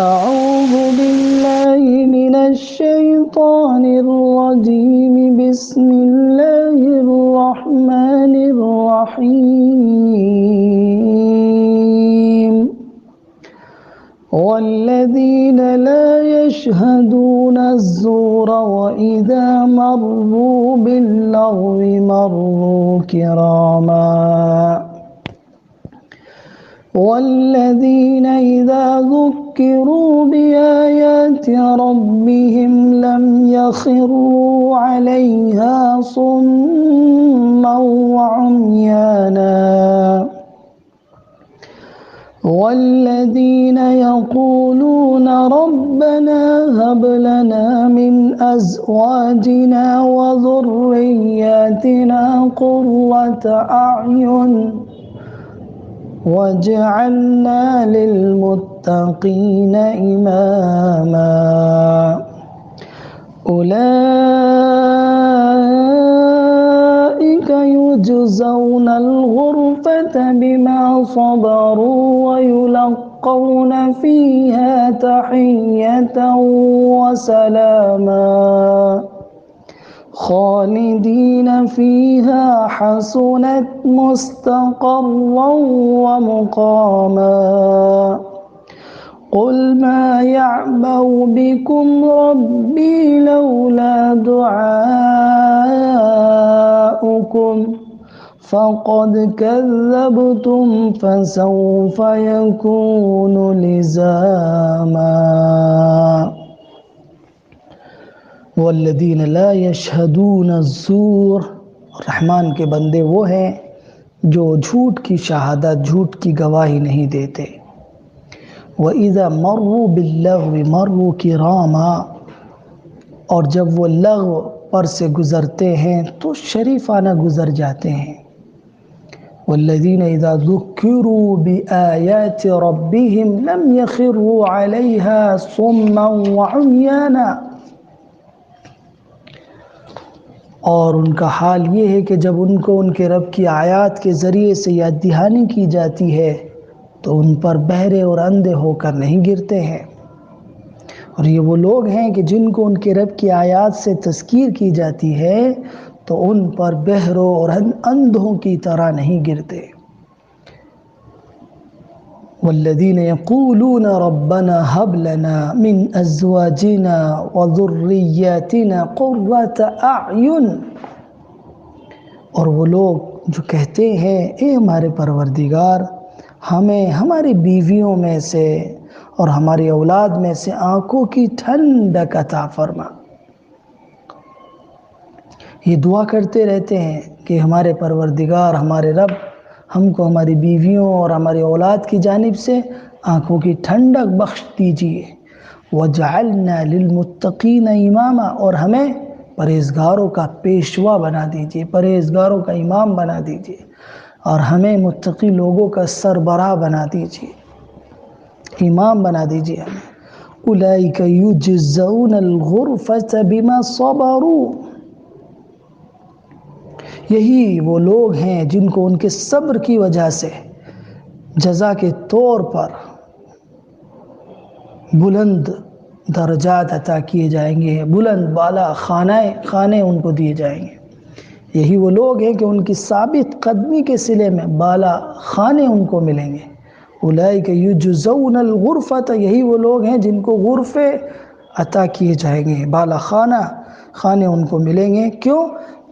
أعوذ بالله من الشيطان الرجيم بسم الله الرحمن الرحيم والذين لا يشهدون الزور وإذا مروا باللغو مروا كراما والذين إذا ذكروا بآيات ربهم لم يخروا عليها صما وعميانا والذين يقولون ربنا هب لنا من أزواجنا وذرياتنا قرة أعين وجعلنا للمتقين إماما أولئك يجزون الغرفة بما صبروا ويلقون فيها تحية وسلاما خالدين فيها حسنت مستقرا ومقاما قل ما يعبأ بكم ربي لولا دعاؤكم فقد كذبتم فسوف يكون لزاما والذین لا یشہدون الزور، رحمان کے بندے وہ ہیں جو جھوٹ کی شہادت، جھوٹ کی گواہی نہیں دیتے۔ وَإِذَا مَرُّوا بِاللَّغْوِ مَرُّوا كِرَامًا، اور جب وہ لغو پر سے گزرتے ہیں تو شریفانہ گزر جاتے ہیں۔ وَالَّذِينَ إِذَا ذُكِّرُوا بِآيَاتِ رَبِّهِمْ لَمْ يَخِرُّوا عَلَيْهَا صُمًّا وَعُمْيَانًا، اور ان کا حال یہ ہے کہ جب ان کو ان کے رب کی آیات کے ذریعے سے یاد دہانی کی جاتی ہے تو ان پر بہرے اور اندھے ہو کر نہیں گرتے ہیں۔ اور یہ وہ لوگ ہیں کہ جن کو ان کے رب کی آیات سے تذکیر کی جاتی ہے تو ان پر بہروں اور اندھوں کی طرح نہیں گرتے۔ والذین یقولون ربنا هب لنا من ازواجنا وذریاتنا قرۃ اعین، اور وہ لوگ جو کہتے ہیں اے ہمارے پروردگار ہمیں ہماری بیویوں میں سے اور ہماری اولاد میں سے آنکھوں کی ٹھنڈک عطا فرما۔ یہ دعا کرتے رہتے ہیں کہ ہمارے پروردگار ہمارے رب ہم کو ہماری بیویوں اور ہماری اولاد کی جانب سے آنکھوں کی ٹھنڈک بخش دیجیے۔ وَجَعَلْنَا لِلْمُتَّقِينَ إِمَامًا، اور ہمیں پرہیزگاروں کا پیشوا بنا دیجیے، پرہیزگاروں کا امام بنا دیجیے، اور ہمیں متقی لوگوں کا سربراہ بنا دیجیے، امام بنا دیجیے ہمیں۔ أُولَئِكَ يُجْزَوْنَ الْغُرْفَةَ بِمَا صَبَرُوا، یہی وہ لوگ ہیں جن کو ان کے صبر کی وجہ سے جزا کے طور پر بلند درجات عطا کیے جائیں گے، بلند بالا خانے ان کو دیے جائیں گے۔ یہی وہ لوگ ہیں کہ ان کی ثابت قدمی کے صلے میں بالا خانے ان کو ملیں گے۔ اولئک یجزون الغرفۃ، یہی وہ لوگ ہیں جن کو غرفے عطا کیے جائیں گے، بالا خانے ان کو ملیں گے۔ کیوں؟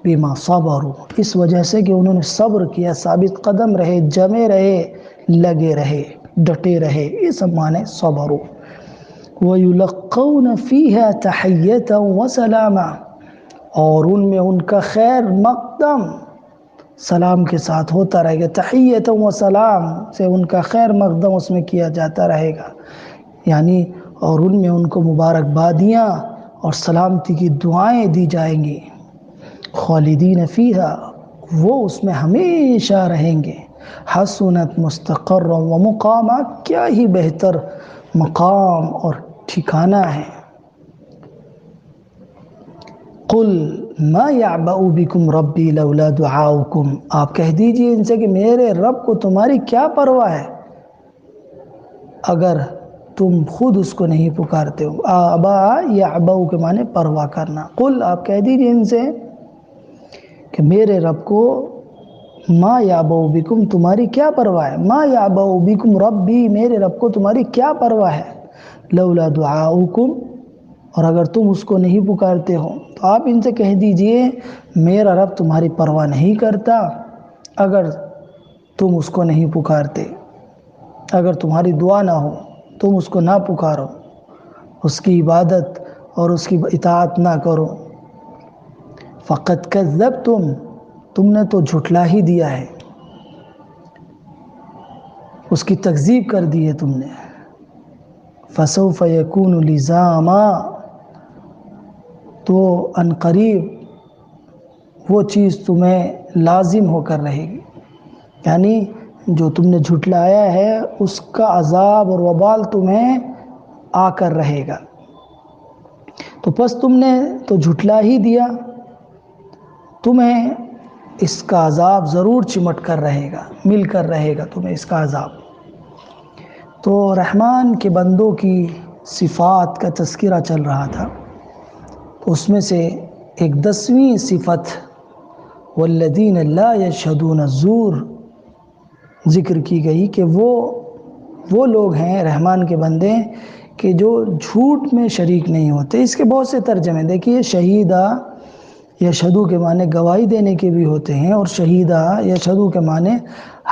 بما صبروا، اس وجہ سے کہ انہوں نے صبر کیا، ثابت قدم رہے، جمے رہے، لگے رہے، ڈٹے رہے، یہ سب معنی صبروا۔ وَيُلَقَّوْنَ فِيهَا تَحِيَّةً وَسَلَامًا، اور ان میں ان کا خیر مقدم سلام کے ساتھ ہوتا رہے گا۔ تحیۃ و سلام سے ان کا خیر مقدم اس میں کیا جاتا رہے گا، یعنی اور ان میں ان کو مبارکبادیاں اور سلامتی کی دعائیں دی جائیں گی۔ خالدین فیہا، وہ اس میں ہمیشہ رہیں گے۔ حسنت مستقر و مقامہ، کیا ہی بہتر مقام اور ٹھکانہ ہے۔ قل ما یعبأ بکم ربی لولا دعاؤکم، آپ کہہ دیجئے ان سے کہ میرے رب کو تمہاری کیا پرواہ ہے اگر تم خود اس کو نہیں پکارتے ہو۔ آبا یا اباؤ کے معنی پرواہ کرنا۔ قل آپ کہہ دیجئے ان سے کہ میرے رب کو ما یعبؤ بکم تمہاری کیا پرواہ ہے، ما یعبؤ بکم ربی میرے رب کو تمہاری کیا پرواہ ہے، لولا دعاؤکم اور اگر تم اس کو نہیں پکارتے ہو تو آپ ان سے کہہ دیجئے میرا رب تمہاری پرواہ نہیں کرتا اگر تم اس کو نہیں پکارتے، اگر تمہاری دعا نہ ہو تم اس کو نہ پکارو، اس کی عبادت اور اس کی اطاعت نہ کرو، فقط کذبتم تم نے تو جھٹلا ہی دیا ہے، اس کی تکذیب کر دی ہے تم نے، فسوف یکون لزاما تو عنقریب وہ چیز تمہیں لازم ہو کر رہے گی، یعنی جو تم نے جھٹلایا ہے اس کا عذاب اور وبال تمہیں آ کر رہے گا۔ تو پس تم نے تو جھٹلا ہی دیا، تمہیں اس کا عذاب ضرور چمٹ کر رہے گا، مل کر رہے گا تمہیں اس کا عذاب۔ تو رحمان کے بندوں کی صفات کا تذکرہ چل رہا تھا، اس میں سے ایک 10ویں صفت والذین لا یشہدون الزور ذکر کی گئی کہ وہ لوگ ہیں رحمان کے بندے کہ جو جھوٹ میں شریک نہیں ہوتے۔ اس کے بہت سے ترجمے دیکھیے، شہیدہ یشہدو کے معنی گواہی دینے کے بھی ہوتے ہیں، اور شہیدہ یشہدو کے معنی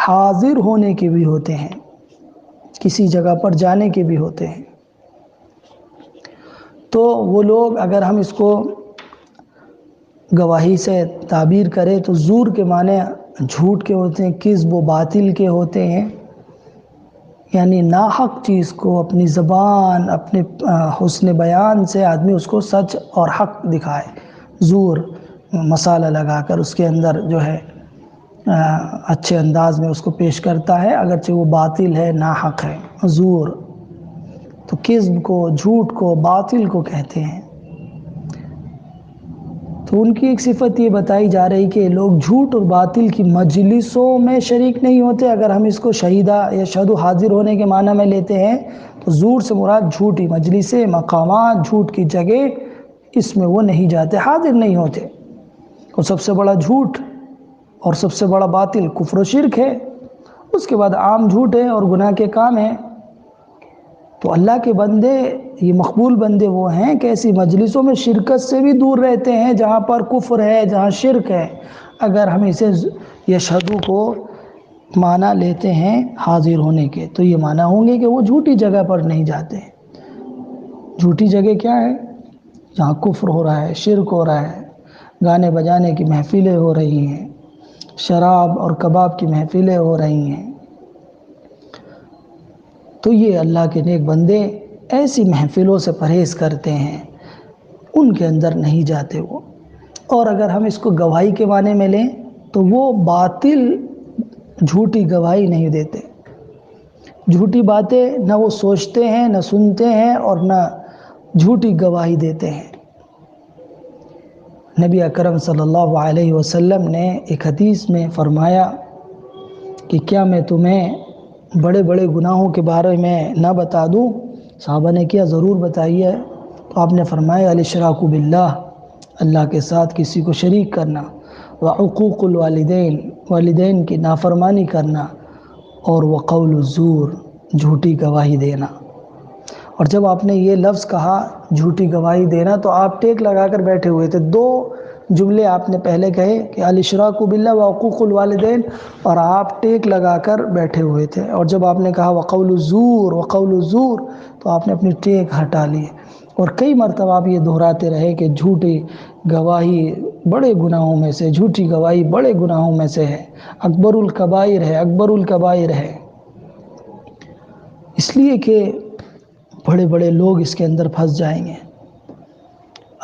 حاضر ہونے کے بھی ہوتے ہیں، کسی جگہ پر جانے کے بھی ہوتے ہیں۔ تو وہ لوگ اگر ہم اس کو گواہی سے تعبیر کریں تو زور کے معنی جھوٹ کے ہوتے ہیں، کذب و باطل کے ہوتے ہیں، یعنی ناحق چیز کو اپنی زبان اپنے حسن بیان سے آدمی اس کو سچ اور حق دکھائے، زور مسالہ لگا کر اس کے اندر جو ہے اچھے انداز میں اس کو پیش کرتا ہے، اگرچہ وہ باطل ہے، ناحق ہے۔ زور تو کذب کو، جھوٹ کو، باطل کو کہتے ہیں۔ تو ان کی ایک صفت یہ بتائی جا رہی کہ لوگ جھوٹ اور باطل کی مجلسوں میں شریک نہیں ہوتے۔ اگر ہم اس کو شہیدہ یشہدو حاضر ہونے کے معنی میں لیتے ہیں تو زور سے مراد جھوٹی مجلسیں، مقامات، جھوٹ کی جگہ، اس میں وہ نہیں جاتے، حاضر نہیں ہوتے۔ اور سب سے بڑا جھوٹ اور سب سے بڑا باطل کفر و شرک ہے، اس کے بعد عام جھوٹ ہے اور گناہ کے کام ہیں۔ تو اللہ کے بندے، یہ مقبول بندے وہ ہیں کہ ایسی مجلسوں میں شرکت سے بھی دور رہتے ہیں جہاں پر کفر ہے، جہاں شرک ہے۔ اگر ہم اسے یشہدو کو معنی لیتے ہیں حاضر ہونے کے تو یہ معنی ہوں گے کہ وہ جھوٹی جگہ پر نہیں جاتے ہیں۔ جھوٹی جگہ کیا ہے؟ جہاں کفر ہو رہا ہے، شرک ہو رہا ہے، گانے بجانے کی محفلیں ہو رہی ہیں، شراب اور کباب کی محفلیں ہو رہی ہیں۔ تو یہ اللہ کے نیک بندے ایسی محفلوں سے پرہیز کرتے ہیں، ان کے اندر نہیں جاتے وہ۔ اور اگر ہم اس کو گواہی کے معنی میں لیں تو وہ باطل جھوٹی گواہی نہیں دیتے، جھوٹی باتیں نہ وہ سوچتے ہیں، نہ سنتے ہیں، اور نہ جھوٹی گواہی دیتے ہیں۔ نبی اکرم صلی اللہ علیہ وسلم نے ایک حدیث میں فرمایا کہ کیا میں تمہیں بڑے بڑے گناہوں کے بارے میں نہ بتا دوں؟ صحابہ نے کیا ضرور بتائیے۔ تو آپ نے فرمایا الاشراک باللہ، اللہ کے ساتھ کسی کو شریک کرنا، وعقوق الوالدین، والدین کی نافرمانی کرنا، اور وقول الزور، جھوٹی گواہی دینا۔ اور جب آپ نے یہ لفظ کہا جھوٹی گواہی دینا تو آپ ٹیک لگا کر بیٹھے ہوئے تھے۔ 2 جملے آپ نے پہلے کہے کہ الاشراک باللہ وعقوق الوالدین، اور آپ ٹیک لگا کر بیٹھے ہوئے تھے، اور جب آپ نے کہا وقول الزور، وقول الزور، تو آپ نے اپنی ٹیک ہٹا لی، اور کئی مرتبہ آپ یہ دہراتے رہے کہ جھوٹی گواہی بڑے گناہوں میں سے، جھوٹی گواہی بڑے گناہوں میں سے ہے، اکبر الکبائر ہے، اکبر الکبائر ہے، اس لیے کہ بڑے بڑے لوگ اس کے اندر پھنس جائیں گے۔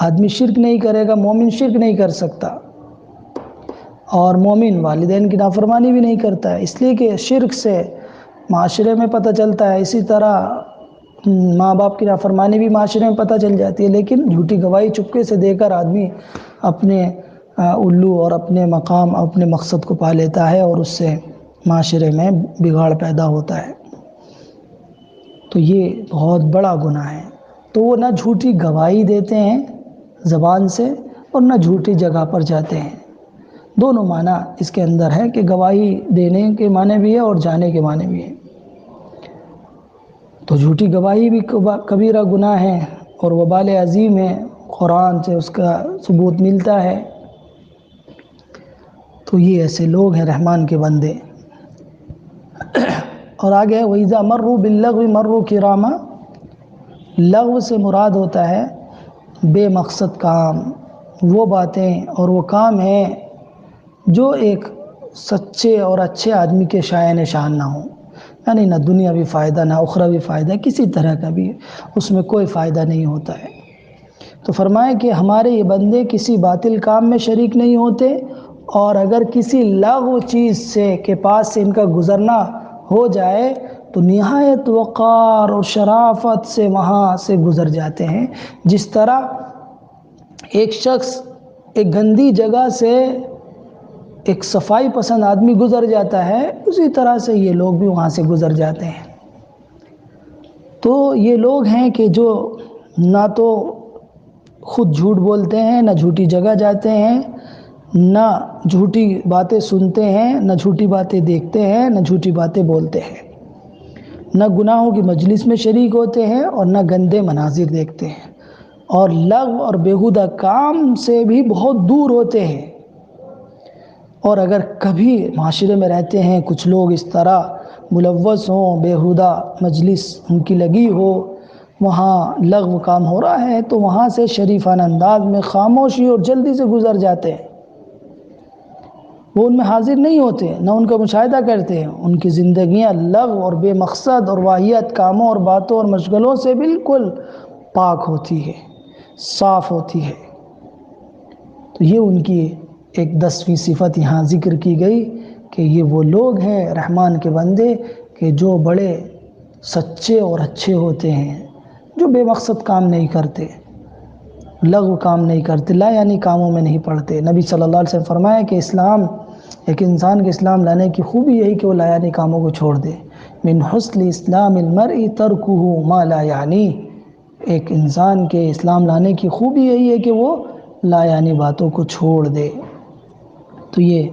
آدمی شرک نہیں کرے گا، مومن شرک نہیں کر سکتا، اور مومن والدین کی نافرمانی بھی نہیں کرتا ہے، اس لیے کہ شرک سے معاشرے میں پتہ چلتا ہے، اسی طرح ماں باپ کی نافرمانی بھی معاشرے میں پتہ چل جاتی ہے، لیکن جھوٹی گواہی چپکے سے دے کر آدمی اپنے الو اور اپنے مقام، اپنے مقصد کو پا لیتا ہے، اور اس سے معاشرے میں بگاڑ پیدا ہوتا ہے۔ تو یہ بہت بڑا گناہ ہے۔ تو وہ نہ جھوٹی گواہی دیتے ہیں زبان سے اور نہ جھوٹی جگہ پر جاتے ہیں۔ دونوں معنی اس کے اندر ہے کہ گواہی دینے کے معنی بھی ہے اور جانے کے معنی بھی ہے۔ تو جھوٹی گواہی بھی کبیرہ گناہ ہے اور وبال عظیم ہے، قرآن سے اس کا ثبوت ملتا ہے۔ تو یہ ایسے لوگ ہیں رحمان کے بندے۔ اور آگے وَإِذَا مَرُّوا بِاللَّغْوِ مَرُّوا كِرَامًا، لغو سے مراد ہوتا ہے بے مقصد کام، وہ باتیں اور وہ کام ہیں جو ایک سچے اور اچھے آدمی کے شایان شان نہ ہوں، یعنی نہ دنیاوی فائدہ نہ اخروی فائدہ، کسی طرح کا بھی اس میں کوئی فائدہ نہیں ہوتا ہے۔ تو فرمائے کہ ہمارے یہ بندے کسی باطل کام میں شریک نہیں ہوتے، اور اگر کسی لغو چیز سے کے پاس سے ان کا گزرنا ہو جائے تو نہایت وقار اور شرافت سے وہاں سے گزر جاتے ہیں۔ جس طرح ایک شخص ایک گندی جگہ سے ایک صفائی پسند آدمی گزر جاتا ہے، اسی طرح سے یہ لوگ بھی وہاں سے گزر جاتے ہیں۔ تو یہ لوگ ہیں کہ جو نہ تو خود جھوٹ بولتے ہیں، نہ جھوٹی جگہ جاتے ہیں، نہ جھوٹی باتیں سنتے ہیں، نہ جھوٹی باتیں دیکھتے ہیں، نہ جھوٹی باتیں بولتے ہیں، نہ گناہوں کی مجلس میں شریک ہوتے ہیں اور نہ گندے مناظر دیکھتے ہیں، اور لغو اور بیہودہ کام سے بھی بہت دور ہوتے ہیں۔ اور اگر کبھی معاشرے میں رہتے ہیں کچھ لوگ اس طرح ملوث ہوں، بیہودہ مجلس ان کی لگی ہو، وہاں لغو کام ہو رہا ہے، تو وہاں سے شریفانہ انداز میں خاموشی اور جلدی سے گزر جاتے ہیں۔ وہ ان میں حاضر نہیں ہوتے، نہ ان کا مشاہدہ کرتے ہیں۔ ان کی زندگیاں لغو اور بے مقصد اور واہیات کاموں اور باتوں اور مشغلوں سے بالکل پاک ہوتی ہے، صاف ہوتی ہے۔ تو یہ ان کی ایک 10ویں صفت یہاں ذکر کی گئی کہ یہ وہ لوگ ہیں رحمان کے بندے کہ جو بڑے سچے اور اچھے ہوتے ہیں، جو بے مقصد کام نہیں کرتے، لغو کام نہیں کرتے، لا یعنی کاموں میں نہیں پڑتے۔ نبی صلی اللہ علیہ وسلم فرمایا کہ ایک انسان کے اسلام لانے کی خوبی یہی کہ وہ لا یعنی کاموں کو چھوڑ دے۔ من حسن اسلام المرء ترکہ ما لا یعنی، ایک انسان کے اسلام لانے کی خوبی یہی ہے کہ وہ لا یعنی باتوں کو چھوڑ دے۔ تو یہ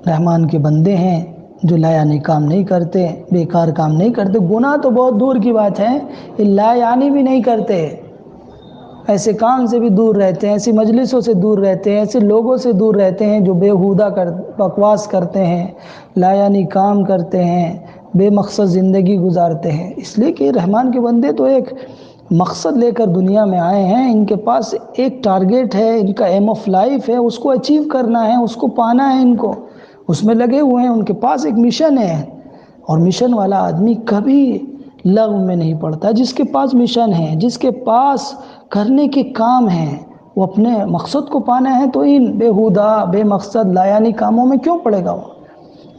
رحمان کے بندے ہیں جو لا یعنی کام نہیں کرتے، بیکار کام نہیں کرتے۔ گناہ تو بہت دور کی بات ہے، یہ لا یعنی بھی نہیں کرتے، ایسے کام سے بھی دور رہتے ہیں، ایسی مجلسوں سے دور رہتے ہیں، ایسے لوگوں سے دور رہتے ہیں جو بیہودہ بکواس کرتے ہیں، لا یعنی کام کرتے ہیں، بے مقصد زندگی گزارتے ہیں۔ اس لیے کہ رحمان کے بندے تو ایک مقصد لے کر دنیا میں آئے ہیں، ان کے پاس ایک ٹارگیٹ ہے، ان کا ایم آف لائف ہے، اس کو اچیو کرنا ہے، اس کو پانا ہے، ان کو اس میں لگے ہوئے ہیں۔ ان کے پاس ایک مشن ہے، اور مشن والا آدمی کبھی لغو میں نہیں پڑتا۔ جس کے پاس مشن ہے، جس کے پاس کرنے کے کام ہیں، وہ اپنے مقصد کو پانا ہے، تو ان بیہودہ بے مقصد لا یعنی کاموں میں کیوں پڑے گا وہ؟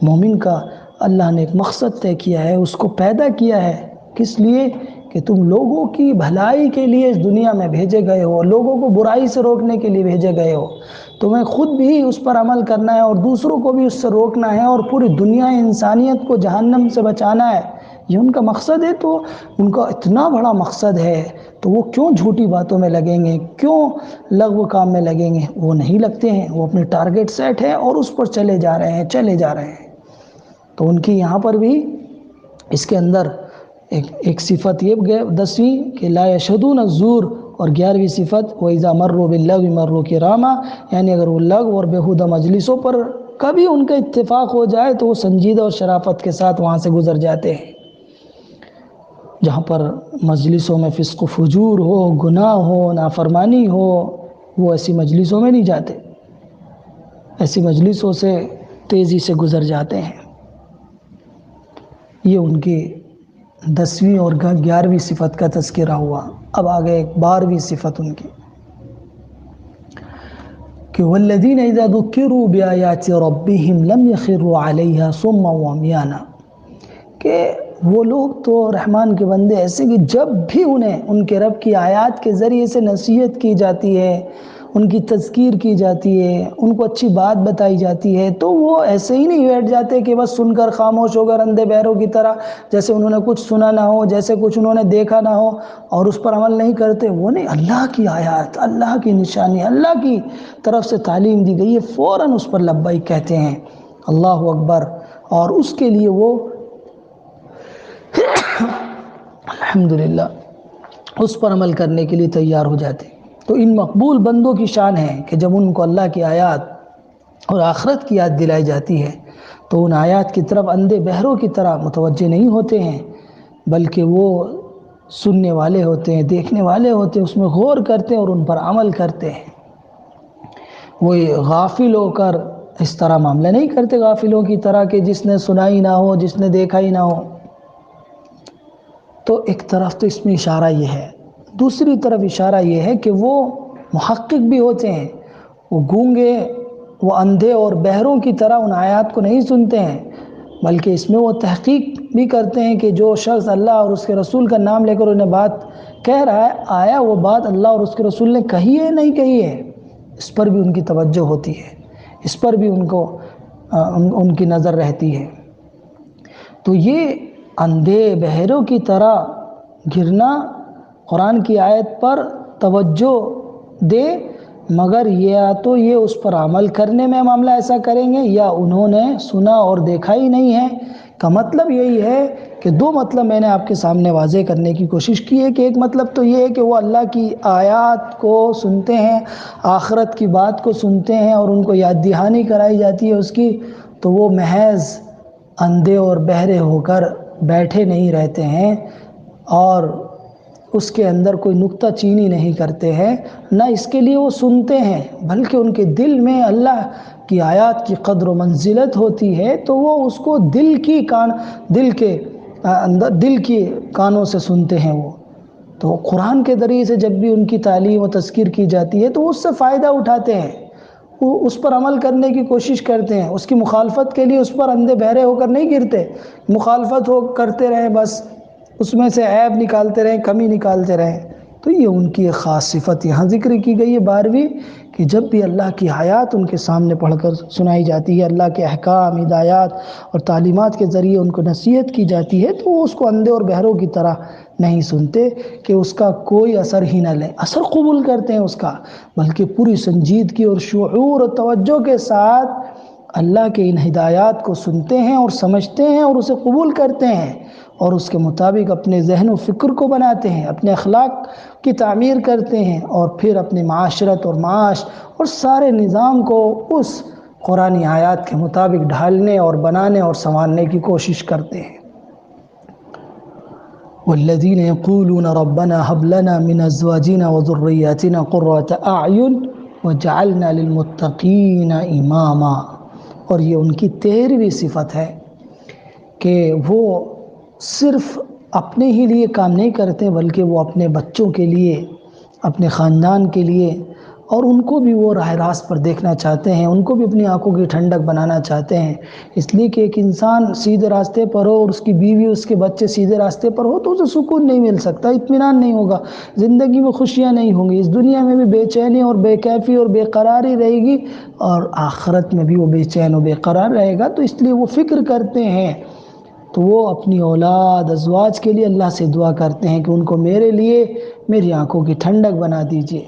مومن کا اللہ نے ایک مقصد طے کیا ہے، اس کو پیدا کیا ہے، کس لیے؟ کہ تم لوگوں کی بھلائی کے لیے اس دنیا میں بھیجے گئے ہو، لوگوں کو برائی سے روکنے کے لیے بھیجے گئے ہو۔ تمہیں خود بھی اس پر عمل کرنا ہے اور دوسروں کو بھی اس سے روکنا ہے، اور پوری دنیا انسانیت کو جہنم سے بچانا ہے۔ یہ ان کا مقصد ہے۔ تو ان کا اتنا بڑا مقصد ہے تو وہ کیوں جھوٹی باتوں میں لگیں گے، کیوں لغو کام میں لگیں گے؟ وہ نہیں لگتے ہیں، وہ اپنے ٹارگیٹ سیٹ ہے اور اس پر چلے جا رہے ہیں۔ تو ان کی یہاں پر بھی اس کے اندر ایک صفت یہ 10ویں کہ لا یشہدون الزور، اور 11ویں صفت وَإِذَا مَرُّوا بِاللَّغْوِ مَرُّوا كِرَامًا، یعنی اگر وہ لغو اور بیہودہ مجلسوں پر کبھی ان کا اتفاق ہو جائے تو وہ سنجیدہ اور شرافت کے ساتھ وہاں سے گزر جاتے ہیں۔ جہاں پر مجلسوں میں فسق و فجور ہو، گناہ ہو، نافرمانی ہو، وہ ایسی مجلسوں میں نہیں جاتے، ایسی مجلسوں سے تیزی سے گزر جاتے ہیں۔ یہ ان کی 10ویں اور 11ویں صفت کا تذکرہ ہوا۔ اب آگے 12ویں صفت ان کی کہ والذین اذا ذکروا بآیات ربہم لم یخروا علیہا صما وعمیانا، کہ وہ لوگ تو رحمان کے بندے ایسے کہ جب بھی انہیں ان کے رب کی آیات کے ذریعے سے نصیحت کی جاتی ہے، ان کی تذکیر کی جاتی ہے، ان کو اچھی بات بتائی جاتی ہے، تو وہ ایسے ہی نہیں بیٹھ جاتے کہ بس سن کر خاموش ہو کر اندھے بہروں کی طرح، جیسے انہوں نے کچھ سنا نہ ہو، جیسے کچھ انہوں نے دیکھا نہ ہو اور اس پر عمل نہیں کرتے۔ وہ نہیں، اللہ کی آیات، اللہ کی نشانی، اللہ کی طرف سے تعلیم دی گئی ہے، فوراً اس پر لبیک کہتے ہیں، اللہ اکبر، اور اس کے لیے وہ الحمدللہ اس پر عمل کرنے کے لیے تیار ہو جاتے ہیں۔ تو ان مقبول بندوں کی شان ہے کہ جب ان کو اللہ کی آیات اور آخرت کی یاد دلائی جاتی ہے تو ان آیات کی طرف اندھے بہروں کی طرح متوجہ نہیں ہوتے ہیں، بلکہ وہ سننے والے ہوتے ہیں، دیکھنے والے ہوتے ہیں، اس میں غور کرتے ہیں اور ان پر عمل کرتے ہیں۔ وہ غافل ہو کر اس طرح معاملہ نہیں کرتے، غافلوں کی طرح کہ جس نے سنا ہی نہ ہو، جس نے دیکھا ہی نہ ہو۔ تو ایک طرف تو اس میں اشارہ یہ ہے، دوسری طرف اشارہ یہ ہے کہ وہ محقق بھی ہوتے ہیں، وہ گونگے، وہ اندھے اور بہروں کی طرح ان آیات کو نہیں سنتے ہیں، بلکہ اس میں وہ تحقیق بھی کرتے ہیں کہ جو شخص اللہ اور اس کے رسول کا نام لے کر انہیں بات کہہ رہا ہے، آیا وہ بات اللہ اور اس کے رسول نے کہی ہے نہیں کہی ہے، اس پر بھی ان کی توجہ ہوتی ہے، اس پر بھی ان کی نظر رہتی ہے۔ تو یہ اندھے بہروں کی طرح گرنا قرآن کی آیت پر توجہ دے، مگر یا تو یہ اس پر عمل کرنے میں معاملہ ایسا کریں گے یا انہوں نے سنا اور دیکھا ہی نہیں ہے۔ کا مطلب یہی ہے کہ دو مطلب میں نے آپ کے سامنے واضح کرنے کی کوشش کی ہے کہ ایک مطلب تو یہ ہے کہ وہ اللہ کی آیات کو سنتے ہیں، آخرت کی بات کو سنتے ہیں اور ان کو یاد دہانی کرائی جاتی ہے اس کی، تو وہ محض اندھے اور بہرے ہو کر بیٹھے نہیں رہتے ہیں اور اس کے اندر کوئی نکتہ چینی نہیں کرتے ہیں، نہ اس کے لیے وہ سنتے ہیں، بلکہ ان کے دل میں اللہ کی آیات کی قدر و منزلت ہوتی ہے، تو وہ اس کو دل کی کانوں سے سنتے ہیں۔ وہ تو قرآن کے ذریعے سے جب بھی ان کی تعلیم و تذکیر کی جاتی ہے تو اس سے فائدہ اٹھاتے ہیں، وہ اس پر عمل کرنے کی کوشش کرتے ہیں، اس کی مخالفت کے لیے اس پر اندھے بہرے ہو کر نہیں گرتے، مخالفت کرتے رہیں، بس اس میں سے عیب نکالتے رہیں، کمی نکالتے رہیں۔ تو یہ ان کی ایک خاص صفت یہاں ذکر کی گئی ہے 12ویں، کہ جب بھی اللہ کی آیات ان کے سامنے پڑھ کر سنائی جاتی ہے، اللہ کے احکام، ہدایات اور تعلیمات کے ذریعے ان کو نصیحت کی جاتی ہے، تو وہ اس کو اندھے اور بہروں کی طرح نہیں سنتے کہ اس کا کوئی اثر ہی نہ لیں، اثر قبول کرتے ہیں اس کا، بلکہ پوری سنجیدگی اور شعور اور توجہ کے ساتھ اللہ کے ان ہدایات کو سنتے ہیں اور سمجھتے ہیں اور اسے قبول کرتے ہیں اور اس کے مطابق اپنے ذہن و فکر کو بناتے ہیں، اپنے اخلاق کی تعمیر کرتے ہیں اور پھر اپنے معاشرت اور معاش اور سارے نظام کو اس قرآنی آیات کے مطابق ڈھالنے اور بنانے اور سنوارنے کی کوشش کرتے ہیں۔ والذین یقولون ربنا هب لنا من ازواجنا وذریاتنا قرۃ اعین وجعلنا للمتقین اماما، اور یہ ان کی 13ویں صفت ہے کہ وہ صرف اپنے ہی لیے کام نہیں کرتے، بلکہ وہ اپنے بچوں کے لیے، اپنے خاندان کے لیے، اور ان کو بھی وہ راہ راست پر دیکھنا چاہتے ہیں، ان کو بھی اپنی آنکھوں کی ٹھنڈک بنانا چاہتے ہیں۔ اس لیے کہ ایک انسان سیدھے راستے پر ہو اور اس کی بیوی، اس کے بچے سیدھے راستے پر ہو تو اسے سکون نہیں مل سکتا، اطمینان نہیں ہوگا، زندگی میں خوشیاں نہیں ہوں گی، اس دنیا میں بھی بے چینی اور بے کیفی اور بے قراری رہے گی، اور آخرت میں بھی وہ بے چین و بے قرار رہے گا۔ تو اس لیے وہ فکر کرتے ہیں، تو وہ اپنی اولاد، ازواج کے لیے اللہ سے دعا کرتے ہیں کہ ان کو میرے لیے میری آنکھوں کی ٹھنڈک بنا دیجئے۔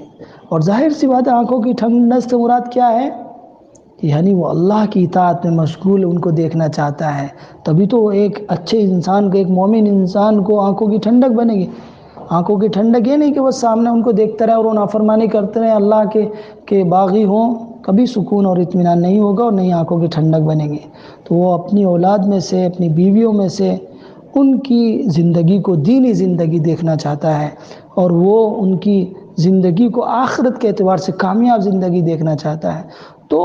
اور ظاہر سی بات ہے، آنکھوں کی ٹھنڈک سے مراد کیا ہے؟ یعنی وہ اللہ کی اطاعت میں مشغول ان کو دیکھنا چاہتا ہے، تبھی تو ایک اچھے انسان کو، ایک مومن انسان کو آنکھوں کی ٹھنڈک بنے گی۔ آنکھوں کی ٹھنڈک یہ نہیں کہ وہ سامنے ان کو دیکھتے رہے اور وہ نافرمانی کرتے رہے، اللہ کے باغی ہوں، کبھی سکون اور اطمینان نہیں ہوگا اور نہیں آنکھوں کی ٹھنڈک بنے گی۔ تو وہ اپنی اولاد میں سے، اپنی بیویوں میں سے ان کی زندگی کو دینی زندگی دیکھنا چاہتا ہے، اور وہ ان کی زندگی کو آخرت کے اعتبار سے کامیاب زندگی دیکھنا چاہتا ہے۔ تو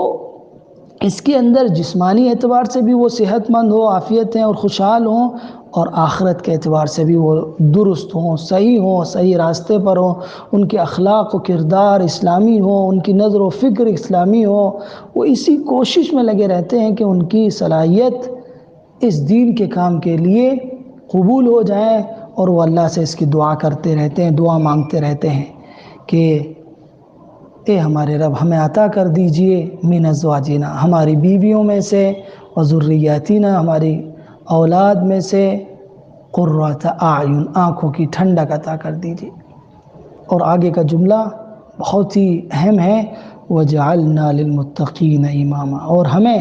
اس کے اندر جسمانی اعتبار سے بھی وہ صحت مند ہو، عافیت ہیں اور خوشحال ہوں، اور آخرت کے اعتبار سے بھی وہ درست ہوں، صحیح راستے پر ہوں، ان کے اخلاق و کردار اسلامی ہوں، ان کی نظر و فکر اسلامی ہو۔ وہ اسی کوشش میں لگے رہتے ہیں کہ ان کی صلاحیت اس دین کے کام کے لیے قبول ہو جائیں، اور وہ اللہ سے اس کی دعا کرتے رہتے ہیں، دعا مانگتے رہتے ہیں کہ اے ہمارے رب ہمیں عطا کر دیجئے من ازواجنا ہماری بیویوں میں سے، و ذریاتنا ہماری اولاد میں سے، قرۃ اعین آنکھوں کی ٹھنڈک عطا کر دیجئے۔ اور آگے کا جملہ بہت ہی اہم ہے، وجعلنا للمتقین اماما، اور ہمیں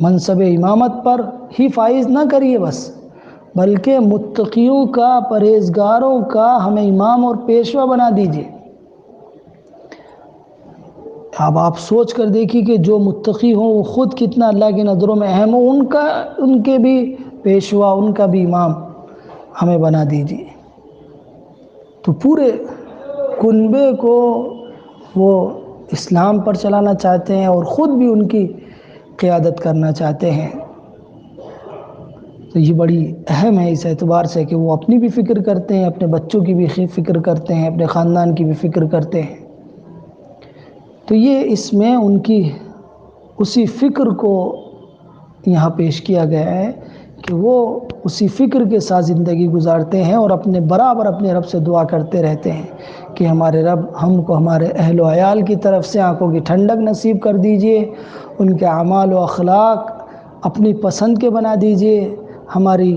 منصب امامت پر ہی فائز نہ کریے بس، بلکہ متقیوں کا، پرہیزگاروں کا ہمیں امام اور پیشوا بنا دیجئے۔ اب آپ سوچ کر دیکھیے کہ جو متقی ہوں وہ خود کتنا اللہ کی نظروں میں اہم ہو، ان کے بھی پیشوا، ان کا بھی امام ہمیں بنا دیجئے۔ تو پورے کنبے کو وہ اسلام پر چلانا چاہتے ہیں اور خود بھی ان کی قیادت کرنا چاہتے ہیں۔ تو یہ بڑی اہم ہے اس اعتبار سے کہ وہ اپنی بھی فکر کرتے ہیں، اپنے بچوں کی بھی فکر کرتے ہیں، اپنے خاندان کی بھی فکر کرتے ہیں۔ تو یہ اس میں ان کی اسی فکر کو یہاں پیش کیا گیا ہے کہ وہ اسی فکر کے ساتھ زندگی گزارتے ہیں اور برابر اپنے رب سے دعا کرتے رہتے ہیں کہ ہمارے رب ہم کو ہمارے اہل و عیال کی طرف سے آنکھوں کی ٹھنڈک نصیب کر دیجئے، ان کے اعمال و اخلاق اپنی پسند کے بنا دیجئے، ہماری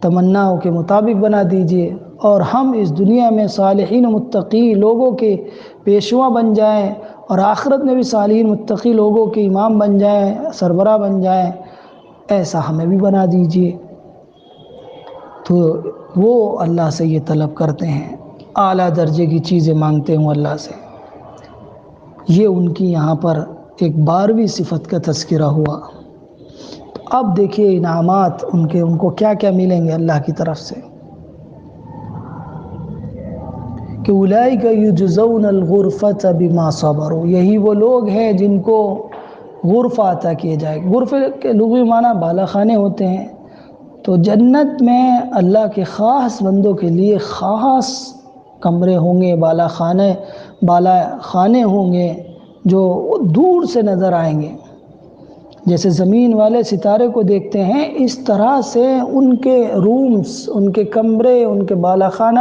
تمناؤں کے مطابق بنا دیجئے، اور ہم اس دنیا میں صالحین و متقی لوگوں کے پیشوا بن جائیں، اور آخرت میں بھی صالحین متقی لوگوں کے امام بن جائیں، سربراہ بن جائیں، ایسا ہمیں بھی بنا دیجئے۔ تو وہ اللہ سے یہ طلب کرتے ہیں، اعلیٰ درجے کی چیزیں مانگتے ہوں اللہ سے۔ یہ ان کی یہاں پر ایک 12ویں صفت کا تذکرہ ہوا۔ اب دیکھیے انعامات ان کو کیا کیا ملیں گے اللہ کی طرف سے، کہ اولئک یجزون الغرفۃ بما صبروا، یہی وہ لوگ ہیں جن کو غرفہ عطا کیے جائے۔ غرفے کے لغوی معنی بالا خانے ہوتے ہیں۔ تو جنت میں اللہ کے خاص بندوں کے لیے خاص کمرے ہوں گے، بالا خانے ہوں گے جو دور سے نظر آئیں گے۔ جیسے زمین والے ستارے کو دیکھتے ہیں، اس طرح سے ان کے رومز، ان کے کمرے، ان کے بالا خانہ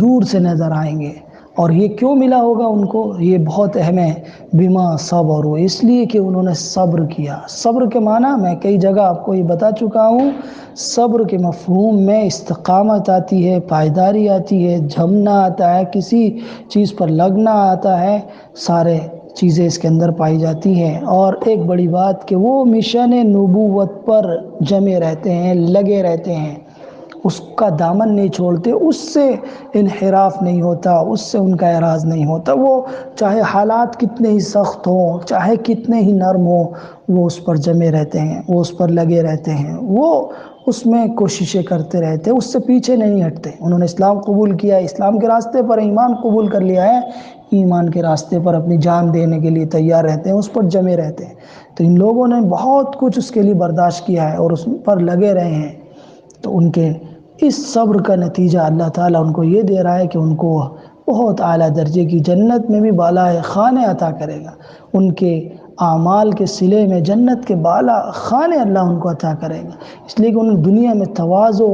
دور سے نظر آئیں گے۔ اور یہ کیوں ملا ہوگا ان کو؟ یہ بہت اہم ہے، بما صبروا، اس لیے کہ انہوں نے صبر کیا۔ صبر کے معنی میں کئی جگہ آپ کو یہ بتا چکا ہوں۔ صبر کے مفہوم میں استقامت آتی ہے، پائیداری آتی ہے، جمنا آتا ہے، کسی چیز پر لگنا آتا ہے، سارے چیزیں اس کے اندر پائی جاتی ہیں۔ اور ایک بڑی بات کہ وہ مشن نبوت پر جمے رہتے ہیں، لگے رہتے ہیں، اس کا دامن نہیں چھوڑتے، اس سے انحراف نہیں ہوتا، اس سے ان کا اعراض نہیں ہوتا۔ وہ چاہے حالات کتنے ہی سخت ہوں، چاہے کتنے ہی نرم ہوں، وہ اس پر جمے رہتے ہیں، وہ اس پر لگے رہتے ہیں، وہ اس میں کوششیں کرتے رہتے ہیں، اس سے پیچھے نہیں ہٹتے۔ انہوں نے اسلام قبول کیا ہے، اسلام کے راستے پر ایمان قبول کر لیا ہے، ایمان کے راستے پر اپنی جان دینے کے لیے تیار رہتے ہیں، اس پر جمے رہتے ہیں۔ تو ان لوگوں نے بہت کچھ اس کے لیے برداشت کیا ہے اور اس پر لگے رہے ہیں۔ تو ان کے اس صبر کا نتیجہ اللہ تعالیٰ ان کو یہ دے رہا ہے کہ ان کو بہت اعلیٰ درجے کی جنت میں بھی بالا خانے عطا کرے گا۔ ان کے اعمال کے صلے میں جنت کے بالا خانے اللہ ان کو عطا کرے گا، اس لیے کہ انہوں نے دنیا میں تواضع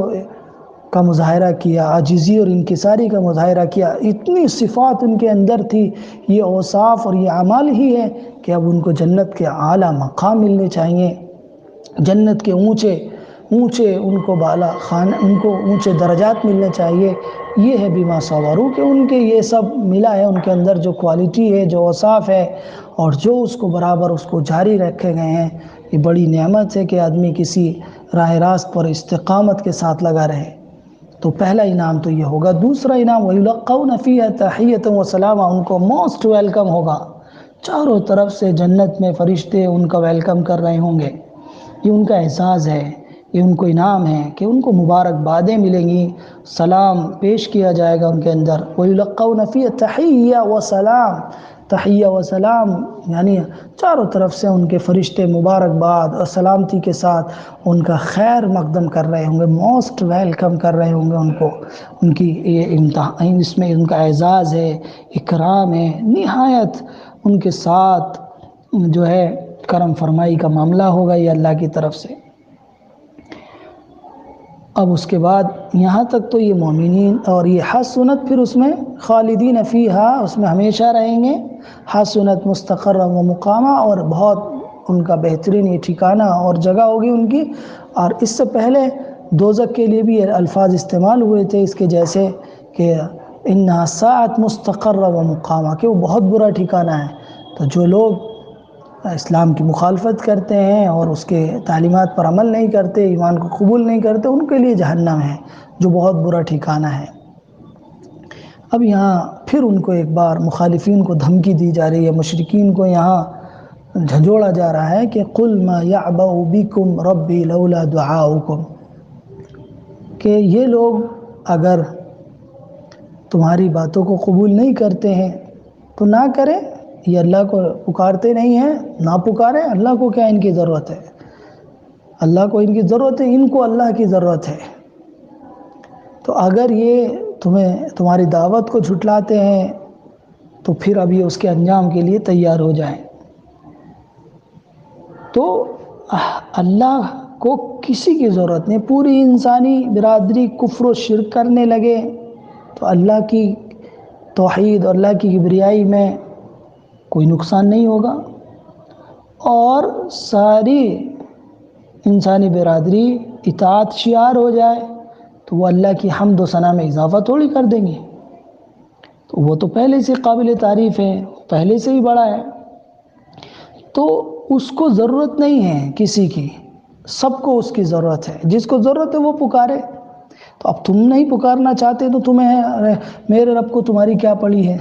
کا مظاہرہ کیا، عاجزی اور انکساری کا مظاہرہ کیا، اتنی صفات ان کے اندر تھی، یہ اوصاف اور یہ اعمال ہی ہے کہ اب ان کو جنت کے اعلیٰ مقام ملنے چاہیے، جنت کے اونچے ان کو بالا خان، ان کو اونچے درجات ملنے چاہیے۔ یہ ہے بما صبروا کہ ان کے یہ سب ملا ہے، ان کے اندر جو کوالٹی ہے، جو اوصاف ہے، اور جو اس کو برابر اس کو جاری رکھے گئے ہیں۔ یہ بڑی نعمت ہے کہ آدمی کسی راہ راست پر استقامت کے ساتھ لگا رہے۔ تو پہلا انعام تو یہ ہوگا۔ دوسرا انعام وَيُلَقَّوْنَ فِيهَا تَحِيَّةً وَسَلَامًا، ان کو موسٹ ویلکم ہوگا، چاروں طرف سے جنت میں فرشتے ان کا ویلکم کر رہے ہوں گے۔ یہ ان کا احساس ہے، یہ ان کو انعام ہے کہ ان کو مبارکبادیں ملیں گی، سلام پیش کیا جائے گا ان کے اندر۔ وَيُلَقَّوْنَ فِيهَا تَحِيَّةً وَسَلَامًا، تحیہ و سلام یعنی چاروں طرف سے ان کے فرشتے مبارکباد اور سلامتی کے ساتھ ان کا خیر مقدم کر رہے ہوں گے، موسٹ ویلکم کر رہے ہوں گے ان کو۔ ان کی یہ امتحان، اس میں ان کا اعزاز ہے، اکرام ہے، نہایت ان کے ساتھ جو ہے کرم فرمائی کا معاملہ ہوگا یہ اللہ کی طرف سے۔ اب اس کے بعد یہاں تک تو یہ مومنین اور یہ حسنت، پھر اس میں خالدین فیہا، اس میں ہمیشہ رہیں گے، حسنت مستقرا و مقامہ، اور بہت ان کا بہترین یہ ٹھکانہ اور جگہ ہوگی ان کی۔ اور اس سے پہلے دوزخ کے لیے بھی یہ الفاظ استعمال ہوئے تھے اس کے جیسے کہ انہا ساعت مستقرا و مقامہ، کہ وہ بہت برا ٹھکانہ ہے۔ تو جو لوگ اسلام کی مخالفت کرتے ہیں اور اس کے تعلیمات پر عمل نہیں کرتے، ایمان کو قبول نہیں کرتے، ان کے لیے جہنم ہے جو بہت برا ٹھکانہ ہے۔ اب یہاں پھر ان کو ایک بار مخالفین کو دھمکی دی جا رہی ہے، مشرکین کو یہاں جھنجھوڑا جا رہا ہے کہ قُلْ مَا يَعْبَأُ بِكُمْ رَبِّي لَوْلَا دُعَاؤُكُمْ، کہ یہ لوگ اگر تمہاری باتوں کو قبول نہیں کرتے ہیں تو نہ کریں، یہ اللہ کو پکارتے نہیں ہیں، نہ پکاریں، اللہ کو کیا ان کی ضرورت ہے، اللہ کو ان کی ضرورت ہے، ان کو اللہ کی ضرورت ہے۔ تو اگر یہ تمہاری دعوت کو جھٹلاتے ہیں تو پھر اب یہ اس کے انجام کے لیے تیار ہو جائیں۔ تو اللہ کو کسی کی ضرورت نہیں، پوری انسانی برادری کفر و شرک کرنے لگے تو اللہ کی توحید اور اللہ کی کبریائی میں کوئی نقصان نہیں ہوگا، اور ساری انسانی برادری اطاعت شعار ہو جائے تو وہ اللہ کی حمد و ثنا میں اضافہ تھوڑی کر دیں گے، تو وہ تو پہلے سے قابل تعریف ہے، پہلے سے ہی بڑا ہے، تو اس کو ضرورت نہیں ہے کسی کی، سب کو اس کی ضرورت ہے، جس کو ضرورت ہے وہ پکارے۔ تو اب تم نہیں پکارنا چاہتے تو تمہیں میرے رب کو تمہاری کیا پڑی ہے؟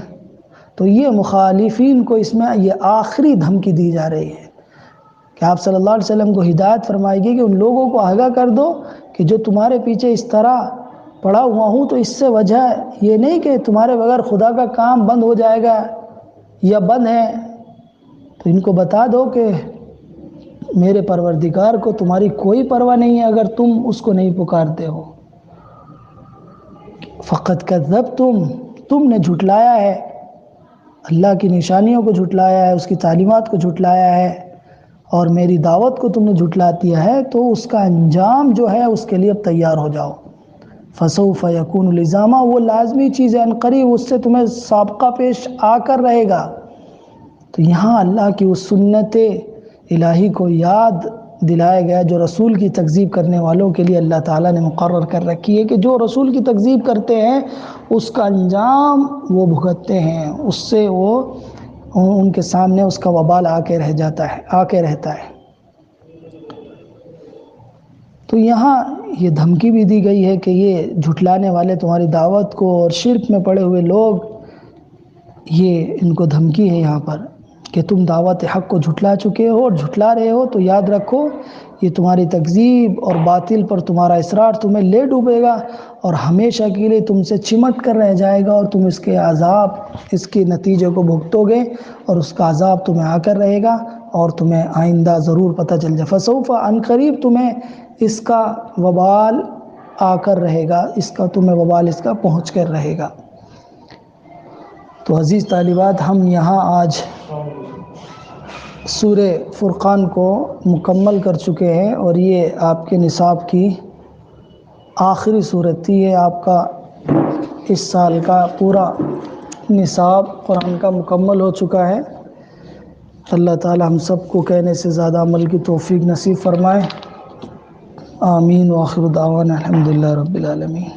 تو یہ مخالفین کو اس میں یہ آخری دھمکی دی جا رہی ہے کہ آپ صلی اللہ علیہ وسلم کو ہدایت فرمائے گی کہ ان لوگوں کو آگاہ کر دو کہ جو تمہارے پیچھے اس طرح پڑا ہوا ہوں تو اس سے وجہ یہ نہیں کہ تمہارے بغیر خدا کا کام بند ہو جائے گا یا بند ہے، تو ان کو بتا دو کہ میرے پروردگار کو تمہاری کوئی پرواہ نہیں ہے اگر تم اس کو نہیں پکارتے ہو۔ فقط تم نے جھٹلایا ہے، اللہ کی نشانیوں کو جھٹلایا ہے، اس کی تعلیمات کو جھٹلایا ہے، اور میری دعوت کو تم نے جھٹلا دیا ہے، تو اس کا انجام جو ہے اس کے لیے اب تیار ہو جاؤ۔ فسوف یکون لزاما، وہ لازمی چیز ہے، عنقریب اس سے تمہیں سابقہ پیش آ کر رہے گا۔ تو یہاں اللہ کی اس سنت الہی کو یاد دلایا گیا جو رسول کی تکذیب کرنے والوں کے لیے اللہ تعالیٰ نے مقرر کر رکھی ہے کہ جو رسول کی تکذیب کرتے ہیں اس کا انجام وہ بھگتتے ہیں، اس سے وہ ان کے سامنے اس کا وبال آ کے رہتا ہے۔ تو یہاں یہ دھمکی بھی دی گئی ہے کہ یہ جھٹلانے والے تمہاری دعوت کو اور شرک میں پڑے ہوئے لوگ، یہ ان کو دھمکی ہے یہاں پر کہ تم دعوت حق کو جھٹلا چکے ہو اور جھٹلا رہے ہو، تو یاد رکھو یہ تمہاری تکذیب اور باطل پر تمہارا اصرار تمہیں لے ڈوبے گا اور ہمیشہ کے لیے تم سے چمٹ کر رہ جائے گا، اور تم اس کے عذاب، اس کے نتیجے کو بھگتو گے، اور اس کا عذاب تمہیں آ کر رہے گا اور تمہیں آئندہ ضرور پتہ چل جائے۔ فسوف، عنقریب تمہیں اس کا وبال آ کر رہے گا، اس کا تمہیں وبال اس کا پہنچ کر رہے گا۔ تو عزیز طالبات، ہم یہاں آج سورہ فرقان کو مکمل کر چکے ہیں، اور یہ آپ کے نصاب کی آخری صورت تھی۔ یہ آپ کا اس سال کا پورا نصاب قرآن کا مکمل ہو چکا ہے۔ اللہ تعالی ہم سب کو کہنے سے زیادہ عمل کی توفیق نصیب فرمائے۔ آمین، وآخر دعوانا الحمدللہ رب العالمین۔